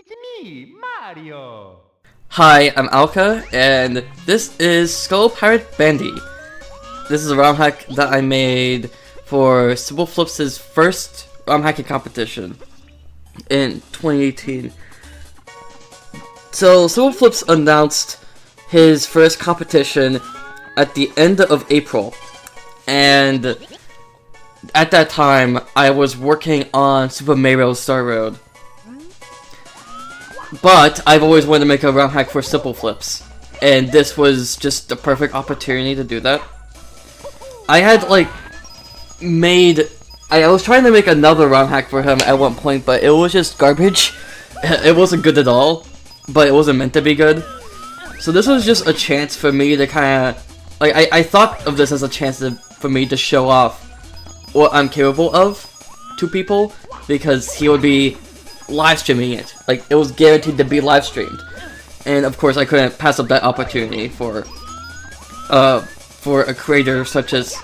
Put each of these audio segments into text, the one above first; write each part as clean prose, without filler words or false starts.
It's me, Mario! Hi, I'm Alka, and this is ScuttlePirate Bandy. This is a ROM hack that I made for SimpleFlips' first ROM hacking competition in 2018. So, SimpleFlips announced his first competition at the end of April, and at that time, I was working on Super Mario Star Road. But I've always wanted to make a ROM hack for SimpleFlips, and this was just the perfect opportunity to do that. I had I was trying to make another ROM hack for him at one point, but it was just garbage. It wasn't good at all, but it wasn't meant to be good. So this was just a chance for me to kind of, I thought of this as a chance for me to show off what I'm capable of to people, because he would be live streaming it. It was guaranteed to be live streamed, and of course I couldn't pass up that opportunity for a creator such as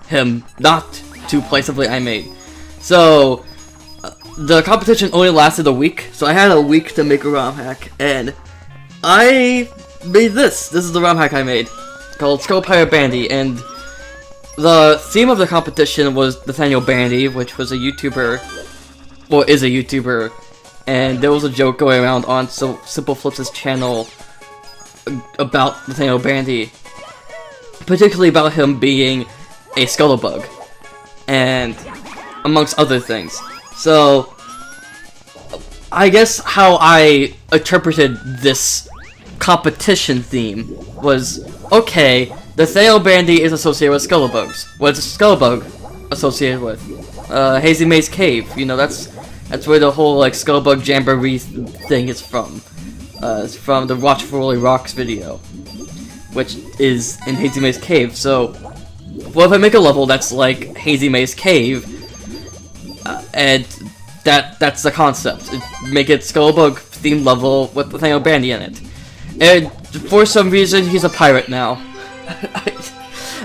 him not to play something I made. So the competition only lasted a week, so I had a week to make a ROM hack, and I made this. This is the ROM hack I made, called ScuttlePirate Bandy, and the theme of the competition was Nathaniel Bandy, which was a YouTuber, well, is a YouTuber. And there was a joke going around on SimpleFlips' channel about Nathaniel Bandy, particularly about him being a scuttlebug, and amongst other things. So, I guess how I interpreted this competition theme was, okay, Nathaniel Bandy is associated with scuttlebugs. What's a scuttlebug associated with? Hazy Maze Cave. You know, that's where the whole Scuttlebug Jamboree thing is from. It's from the Watch for Rolling Rocks video, which is in Hazy Maze Cave. So, well, if I make a level that's like Hazy Maze Cave, and that's the concept. Make it Scuttlebug themed level with Nathaniel Bandy in it. And for some reason, he's a pirate now.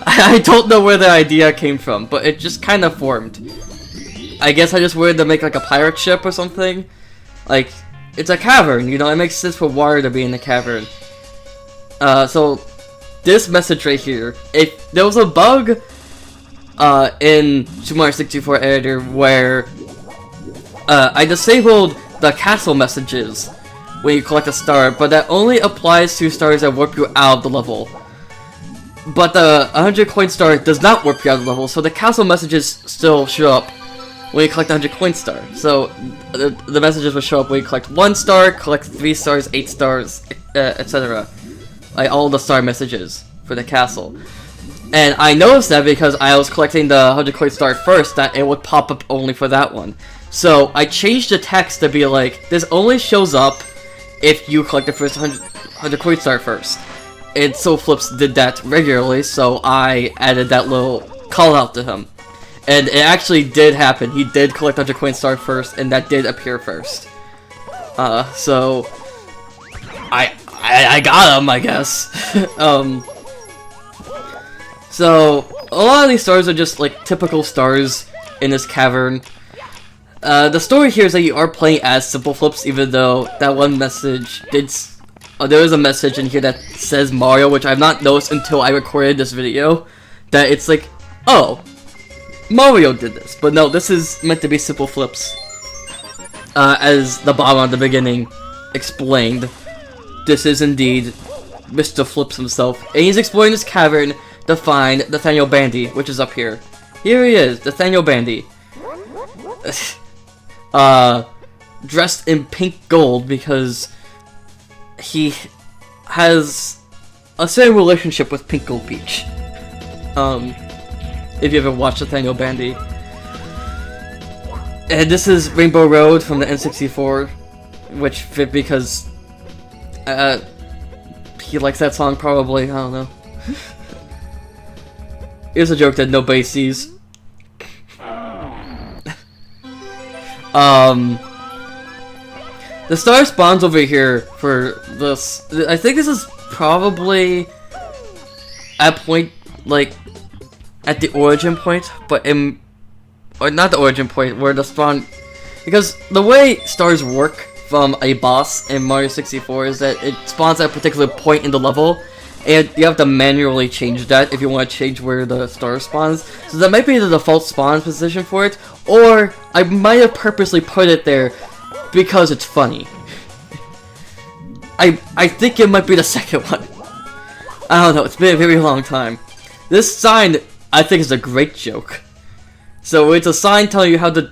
I don't know where the idea came from, but it just kind of formed. I guess I just wanted to make a pirate ship or something. It's a cavern, you know, it makes sense for water to be in the cavern. So this message right here, if there was a bug in Super Mario 64 editor where I disabled the castle messages when you collect a star, but that only applies to stars that warp you out of the level. But the 100 coin star does not warp you out of the level, so the castle messages still show up when you collect 100 coin star. So the messages will show up when you collect 1 star, collect 3 stars, 8 stars, etc. All the star messages for the castle. And I noticed that because I was collecting the 100 coin star first, that it would pop up only for that one. So I changed the text to be like, this only shows up if you collect the first 100 coin star first. And SimpleFlips did that regularly, so I added that little call out to him. And it actually did happen. He did collect 100 coin star first, and that did appear first. So I got him, I guess. So a lot of these stars are just typical stars in this cavern. The story here is that you are playing as SimpleFlips, even though that one message did. There is a message in here that says Mario, which I've not noticed until I recorded this video. That it's oh, Mario did this, but no, this is meant to be SimpleFlips. As the bottom at the beginning explained, this is indeed Mr. Flips himself, and he's exploring this cavern to find Nathaniel Bandy, which is up here. Here he is, Nathaniel Bandy. Dressed in pink gold because he has a certain relationship with Pink Gold Peach. If you ever watched Nathaniel Bandy. And this is Rainbow Road from the N64, which fit because he likes that song probably, I don't know. Here's a joke that nobody sees. The star spawns over here for this. I think this is probably at point, at the origin point, but or not the origin point, where the spawn, because the way stars work from a boss in Mario 64 is that it spawns at a particular point in the level, and you have to manually change that if you want to change where the star spawns. So that might be the default spawn position for it, or I might have purposely put it there because it's funny. I think it might be the second one. I don't know, it's been a very long time. This sign, I think, is a great joke. So it's a sign telling you how to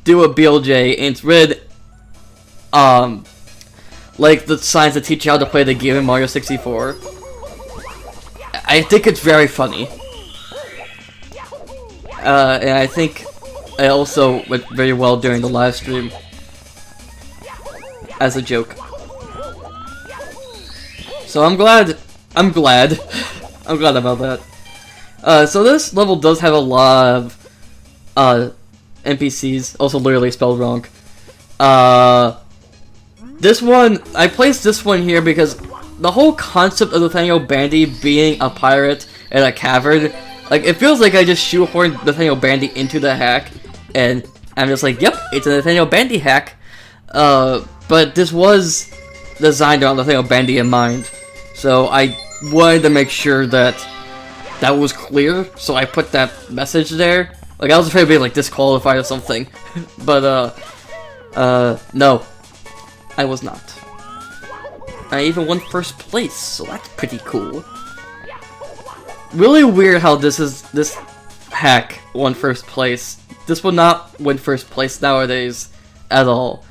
do a BLJ, and it's red, like the signs that teach you how to play the game in Mario 64. I think it's very funny. And I think it also went very well during the live stream as a joke. So I'm glad about that. So this level does have a lot of NPCs, also literally spelled wrong. This one, I placed this one here because the whole concept of Nathaniel Bandy being a pirate in a cavern, like, it feels like I just shoehorned Nathaniel Bandy into the hack, and I'm just like, yep, it's a Nathaniel Bandy hack. But this was designed around Nathaniel Bandy in mind, so I wanted to make sure that that was clear, so I put that message there. Like, I was afraid of being, like, disqualified or something. But, no. I was not. I even won first place, so that's pretty cool. Really weird how this hack won first place. This would not win first place nowadays at all.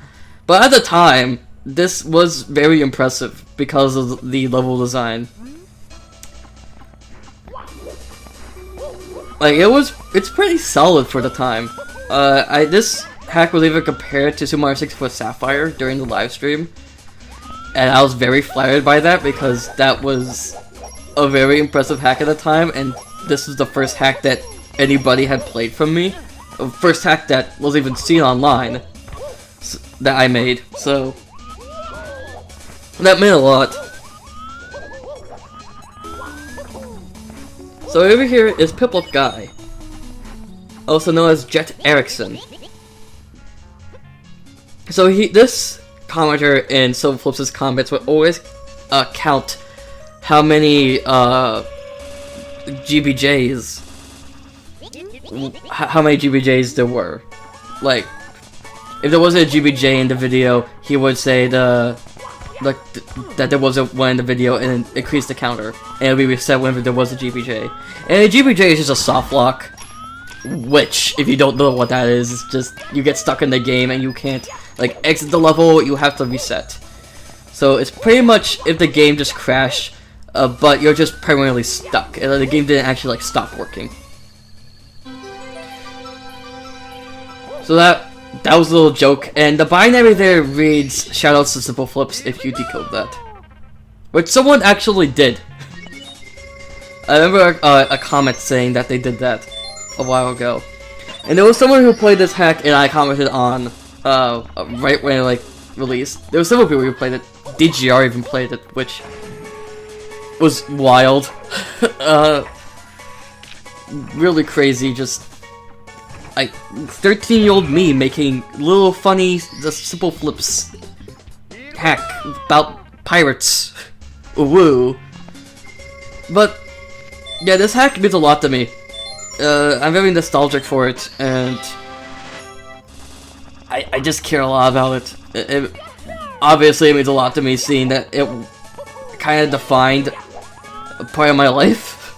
But at the time, this was very impressive because of the level design. Like, it's pretty solid for the time. This hack was even compared to Super Mario 64 Sapphire during the live stream, and I was very flattered by that because that was a very impressive hack at the time, and this was the first hack that anybody had played from me. First hack that was even seen online that I made, so that meant a lot. So over here is Piplup Guy, also known as Jet Erickson. So this commenter in SimpleFlips' comments would always count how many GBJs, there were. Like, if there wasn't a GBJ in the video, he would say that there wasn't one in the video and increase the counter, and it would be reset whenever there was a GBJ. And a GBJ is just a soft lock, which, if you don't know what that is, it's just you get stuck in the game and you can't, like, exit the level, you have to reset. So it's pretty much if the game just crashed, but you're just permanently stuck, and the game didn't actually, like, stop working. So that was a little joke, and the binary there reads "shoutouts to SimpleFlips" if you decode that, which someone actually did. I remember a comment saying that they did that a while ago, and there was someone who played this hack, and I commented on right when it, like, released. There were several people who played it. DGR even played it, which was wild. Really crazy. Just like 13-year-old me making little funny SimpleFlips hack about pirates. Woo. But yeah, this hack means a lot to me. I'm very nostalgic for it, and I just care a lot about it. Obviously, it means a lot to me seeing that it kind of defined a part of my life.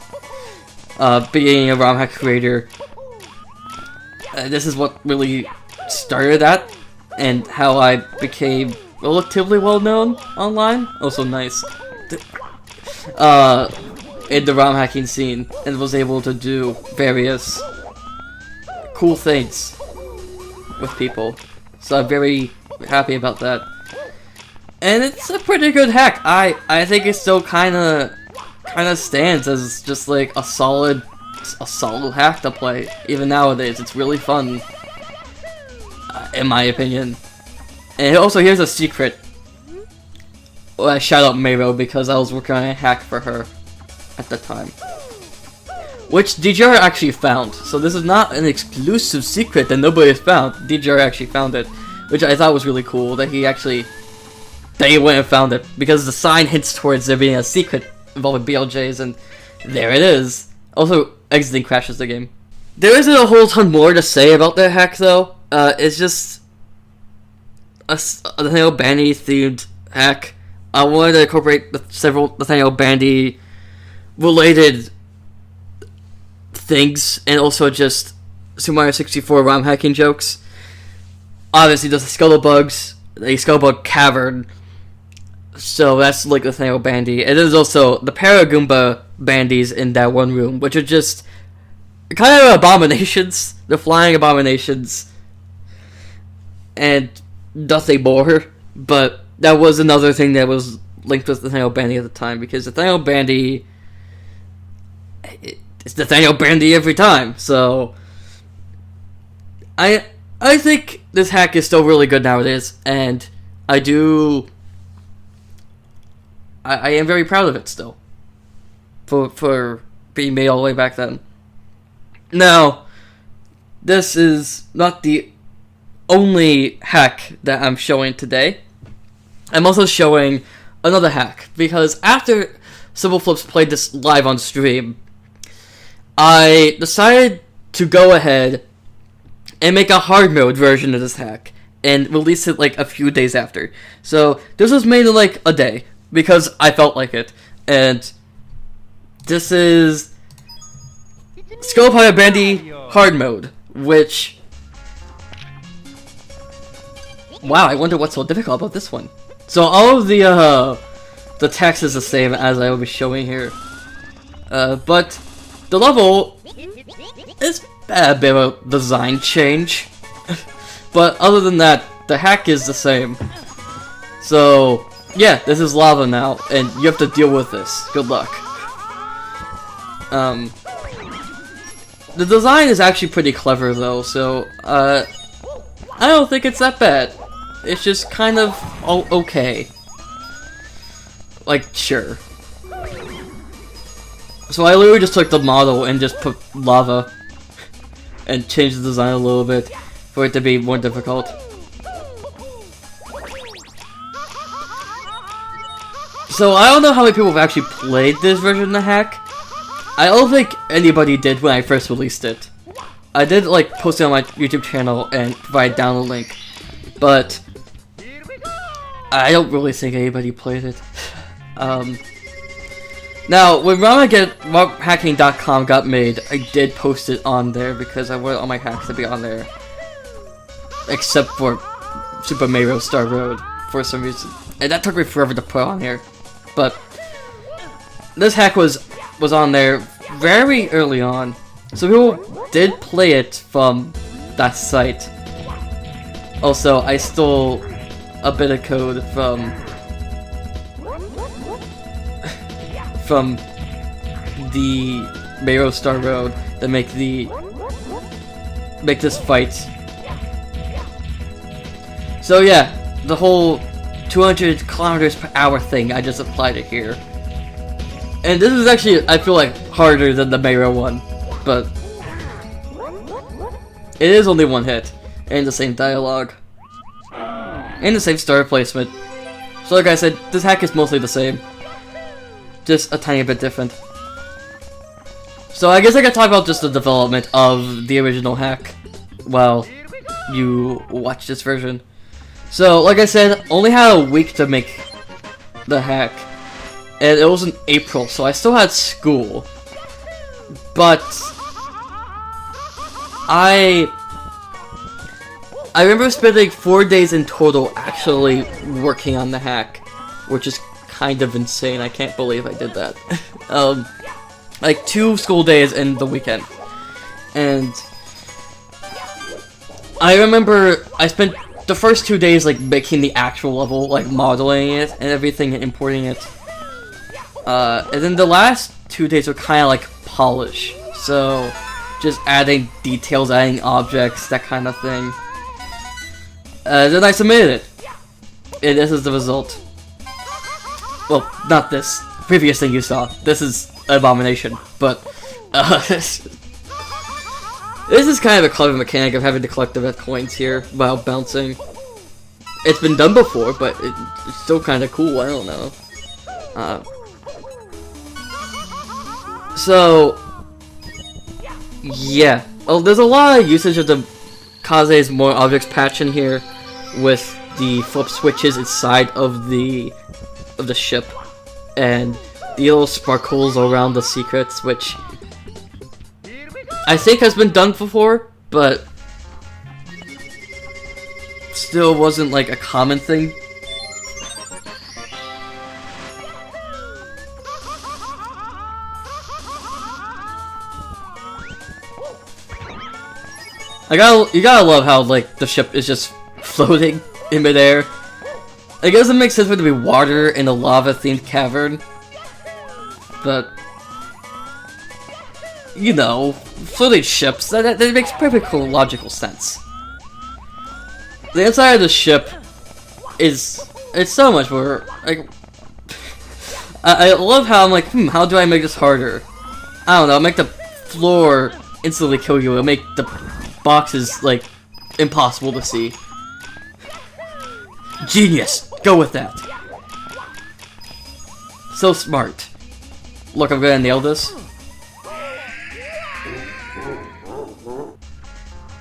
Being a Romhack creator, this is what really started that, and how I became relatively well known online. Also nice. In the ROM hacking scene, and was able to do various cool things with people. So I'm very happy about that. And it's a pretty good hack. I think it still kinda stands as just like a solid hack to play. Even nowadays, it's really fun, in my opinion. And also, here's a secret. Well, I shout out Mayro because I was working on a hack for her at the time, which DJR actually found. So this is not an exclusive secret that nobody has found. DJR actually found it, which I thought was really cool that he went and found it, because the sign hints towards there being a secret involving BLJs, and there it is. Also, exiting crashes the game. There isn't a whole ton more to say about that hack, though. It's just a Nathaniel Bandy themed hack. I wanted to incorporate several Nathaniel Bandy related things, and also just Super Mario 64 ROM hacking jokes. Obviously, there's the Scuttlebug cavern, so that's like Nathaniel Bandy. And there's also the Paragoomba Bandies in that one room, which are just kind of abominations. They're flying abominations, and nothing more. But that was another thing that was linked with Nathaniel Bandy at the time, because Nathaniel Bandy, it's Nathaniel Bandy every time. So I think this hack is still really good nowadays, and I am very proud of it still, for being made all the way back then. Now, this is not the only hack that I'm showing today. I'm also showing another hack, because after SimpleFlips played this live on stream, I decided to go ahead and make a hard mode version of this hack and release it like a few days after. So this was made in like a day, because I felt like it. And this is ScuttlePirate Bandy hard mode, which, wow, I wonder what's so difficult about this one. So all of the text is the same as I will be showing here, but the level is a bit of a design change. But other than that, the hack is the same. So yeah, this is lava now, and you have to deal with this. Good luck. The design is actually pretty clever though, so I don't think it's that bad. It's just kind of okay. Like, sure. So I literally just took the model and just put lava and changed the design a little bit for it to be more difficult. So I don't know how many people have actually played this version of the hack. I don't think anybody did when I first released it. I did like post it on my YouTube channel and provide down a link, but I don't really think anybody played it. Now, when romhacking.com got made, I did post it on there because I wanted all my hacks to be on there, except for Super Mario Star Road for some reason, and that took me forever to put on here. But this hack was on there very early on, so people did play it from that site. Also, I stole a bit of code from the Mario Star Road to make this fight. So yeah, the whole 200 kilometers per hour thing, I just applied it here. And this is actually, I feel like, harder than the Mario one, but it is only one hit, and the same dialogue, and the same star placement. So like I said, this hack is mostly the same, just a tiny bit different. So I guess I could talk about just the development of the original hack while you watch this version. So like I said, only had a week to make the hack, and it was in April, so I still had school. But I remember spending 4 days in total actually working on the hack, which is kind of insane. I can't believe I did that. Like 2 school days and the weekend. And I remember I spent the first 2 days like making the actual level, like modeling it and everything and importing it. And then the last 2 days were kind of like polish. So just adding details, adding objects, that kind of thing. Then I submitted it. And this is the result. Well, not this previous thing you saw. This is an abomination. But this is kind of a clever mechanic of having to collect the red coins here while bouncing. it's been done before, but it's still kind of cool. I don't know. So yeah, well, there's a lot of usage of the Kaze's more objects patch in here, with the flip switches inside of the ship, and the little sparkles around the secrets, which I think has been done before, but still wasn't like a common thing. You gotta love how like the ship is just floating in midair. It doesn't make sense for it to be water in a lava-themed cavern, but you know, floating ships, that makes perfect logical sense. The inside of the ship it's so much more like I love how I'm like, how do I make this harder? I don't know, make the floor instantly kill you, it'll make the boxes like impossible to see. Genius! Go with that. So smart. Look, I'm gonna nail this.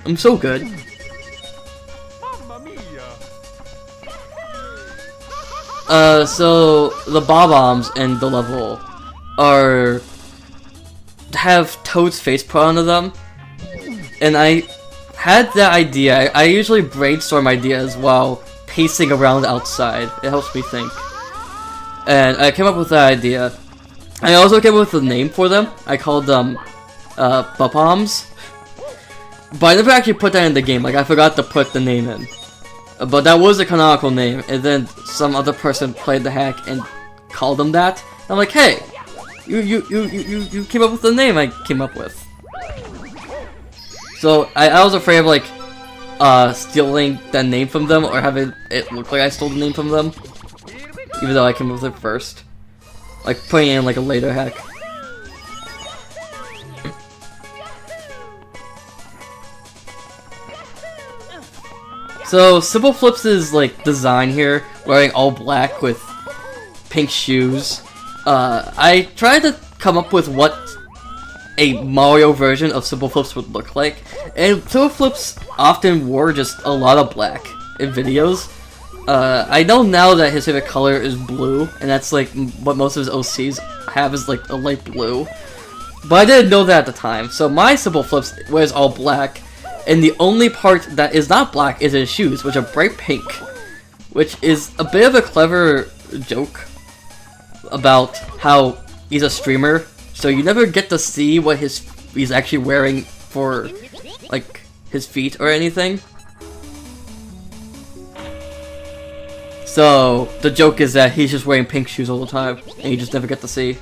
I'm so good. So the bob-ombs in the level have Toad's face put onto them, and I had that idea. I usually brainstorm ideas while pacing around outside. It helps me think, and I came up with that idea. I also came up with a name for them. I called them bob-ombs, but I never actually put that in the game. Like, I forgot to put the name in. But that was a canonical name, and then some other person played the hack and called them that. And I'm like, hey, you came up with the name I came up with. So I was afraid of like stealing that name from them, or having it look like I stole the name from them, even though I came up with it first. Like putting in like a later hack. So SimpleFlips' like design here, wearing all black with pink shoes. I tried to come up with what a Mario version of SimpleFlips would look like, and SimpleFlips often wore just a lot of black in videos. I know now that his favorite color is blue, and that's like what most of his OCs have, is like a light blue. But I didn't know that at the time, so my SimpleFlips wears all black. And the only part that is not black is his shoes, which are bright pink. Which is a bit of a clever joke about how he's a streamer, so you never get to see what he's actually wearing for, like, his feet or anything. So, the joke is that he's just wearing pink shoes all the time, and you just never get to see.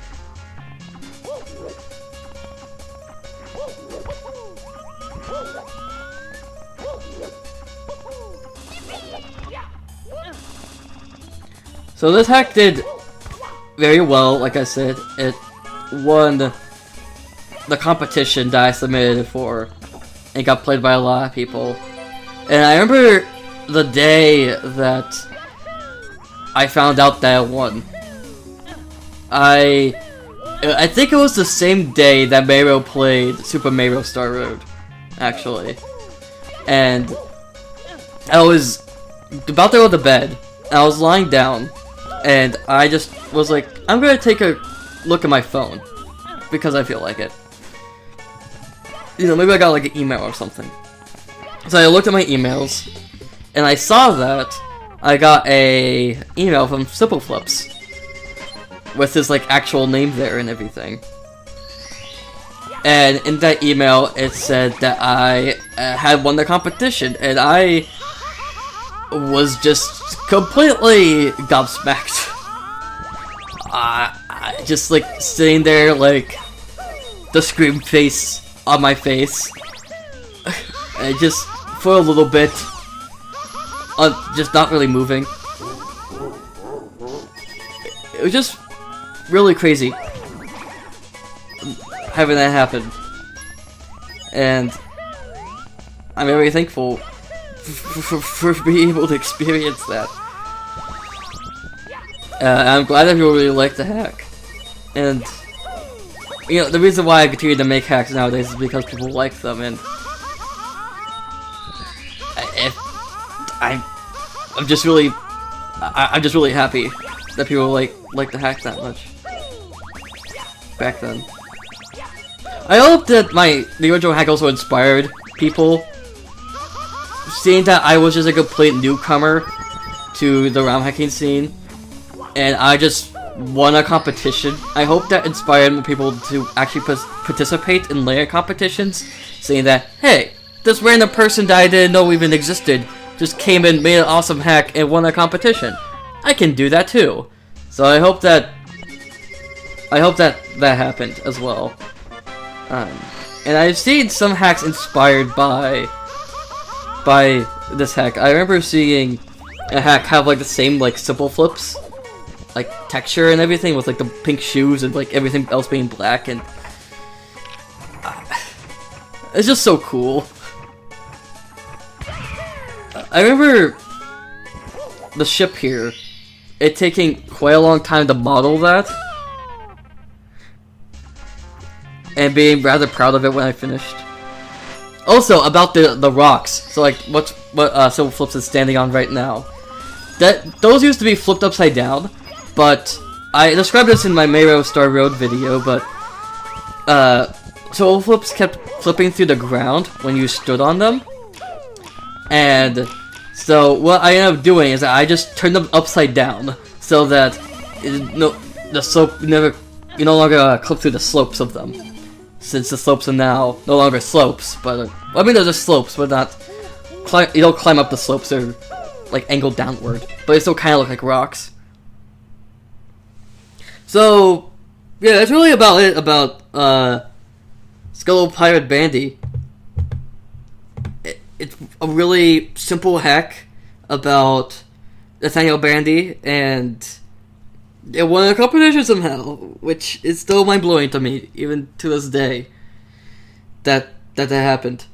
So this hack did very well, like I said. It won the competition that I submitted it for, and got played by a lot of people. And I remember the day that I found out that I won. I think it was the same day that Mario played Super Mario Star Road, actually. And I was about to go to bed, and I was lying down, and I just was like, I'm gonna take a look at my phone, because I feel like it. You know, maybe I got like an email or something. So I looked at my emails, and I saw that I got a email from SimpleFlips with his like actual name there and everything. And in that email, it said that I had won the competition, and I was just completely gobsmacked. I just like sitting there, like the scream face on my face, and just for a little bit, just not really moving. It was just really crazy having that happen, and I'm very thankful for being able to experience that. I'm glad that people really like the hack. And, you know, the reason why I continue to make hacks nowadays is because people like them, and I'm just really happy that people like the hacks that much. Back then. I hope that the original hack also inspired people. Seeing that I was just a complete newcomer to the romhacking scene, and I just won a competition. I hope that inspired more people to actually participate in layer competitions, saying that, hey, this random person that I didn't know even existed just came and made an awesome hack and won a competition. I can do that too. So I hope that that happened as well. And I've seen some hacks inspired by this hack. I remember seeing a hack have like the same like SimpleFlips like texture and everything, with like the pink shoes and like everything else being black, and it's just so cool. I remember the ship here, it taking quite a long time to model that, and being rather proud of it when I finished. Also, about the rocks, so like what SimpleFlips is standing on right now, those used to be flipped upside down, but I described this in my Mayro Star Road video, but SimpleFlips kept flipping through the ground when you stood on them, and so what I ended up doing is that I just turned them upside down, so that the slope you no longer clip through the slopes of them. Since the slopes are now no longer slopes, but I mean they're just slopes, but not you don't climb up the slopes, they're like angled downward, but they still kind of look like rocks. So yeah, that's really about it about ScuttlePirate Bandy. It's a really simple hack about Nathaniel Bandy, and it won a competition somehow, which is still mind-blowing to me, even to this day, that happened.